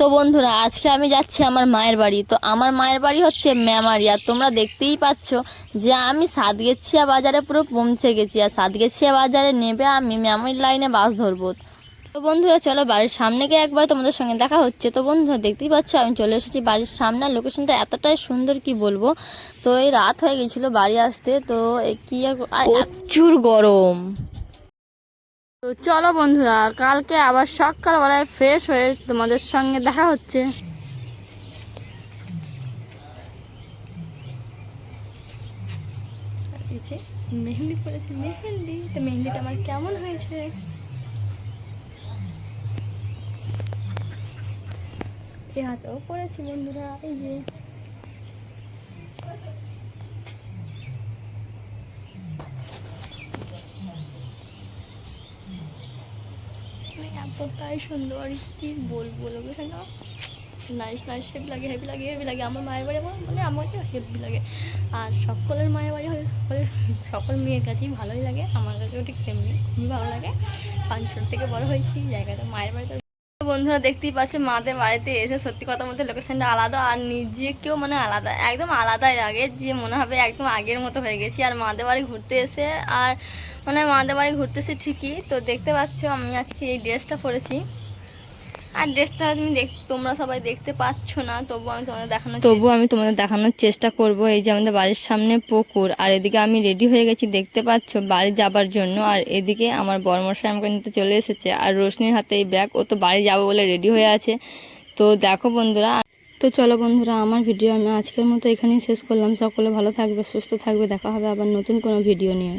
তো বন্ধুরা আজকে আমি যাচ্ছি আমার মায়ের বাড়ি। তো আমার মায়ের বাড়ি হচ্ছে মেমারিয়া। তোমরা দেখতেই পাচ্ছ যে আমি সাতগেছিয়া বাজারে পুরো পৌঁছে গেছি, আর সাতগেছিয়া বাজারে নেবে আমি মেমারি লাইনে বাস ধরবো। তো বন্ধুরা চলো বাড়ির সামনে গিয়ে একবার তোমাদের সঙ্গে দেখা হচ্ছে। তো বন্ধুরা দেখতেই পাচ্ছ আমি চলে এসেছি বাড়ির সামনে। লোকেশনটা এতটাই সুন্দর কি বলবো। তো এই রাত হয়ে গেছিলো বাড়ি আসতে, তো কি আর প্রচুর গরম। তো চলো বন্ধুরা কালকে আবার সকালবেলায় ফ্রেশ হয়ে তোমাদের সঙ্গে দেখা হচ্ছে। মেহেন্দি পড়েছে, মেহেন্দি তো মেহেন্দিটা আমার কেমন হয়েছে এই হাতেও পড়েছি বন্ধুরা। এই যে এতটাই সুন্দর কি বলবো, লোকেশন নাইস নাইস, হেভি লাগে হেভি লাগে হেভি লাগে। আমার মায়ের বাড়ি আমার মানে আমাকে হেভি লাগে, আর সকলের মায়ের বাড়ি হলে সকল মেয়ের কাছেই ভালোই লাগে, আমার কাছেও ঠিক তেমনি খুবই ভালো লাগে, কারণ ছোট থেকে বড় হয়েছি জায়গাটা মায়ের বাড়িতে। বন্ধুরা দেখতেই পাচ্ছ মাদের বাড়িতে এসে সত্যি কথা বলতে লোকেশনটা আলাদা, আর নিজেকেও মানে আলাদা, একদম আলাদাই লাগে, যে মনে হবে একদম আগের মতো হয়ে গেছি। আর মাদের বাড়ি ঘুরতে এসে আর মানে মাদের বাড়ি ঘুরতে এসে ঠিকই। তো দেখতে পাচ্ছ আমি আজকে এই ড্রেসটা পরেছি, আর ড্রেসটা তুমি তোমরা সবাই দেখতে পাচ্ছ না, তবুও আমি তোমাদের দেখানোর চেষ্টা করব। এই যে আমাদের বাড়ির সামনে পুকুর, আর এদিকে আমি রেডি হয়ে গেছি দেখতে পাচ্ছ বাড়ি যাবার জন্য, আর এদিকে আমার বড়মশাই আমাকে নিতে চলে এসেছে, আর রোশনির হাতে এই ব্যাগ, ও তো বাড়ি যাবো বলে রেডি হয়ে আছে। তো দেখো বন্ধুরা, তো চলো বন্ধুরা আমার ভিডিও আমি আজকের মতো এখানেই শেষ করলাম। সকলে ভালো থাকবে, সুস্থ থাকবে, দেখা হবে আবার নতুন কোনো ভিডিও নিয়ে।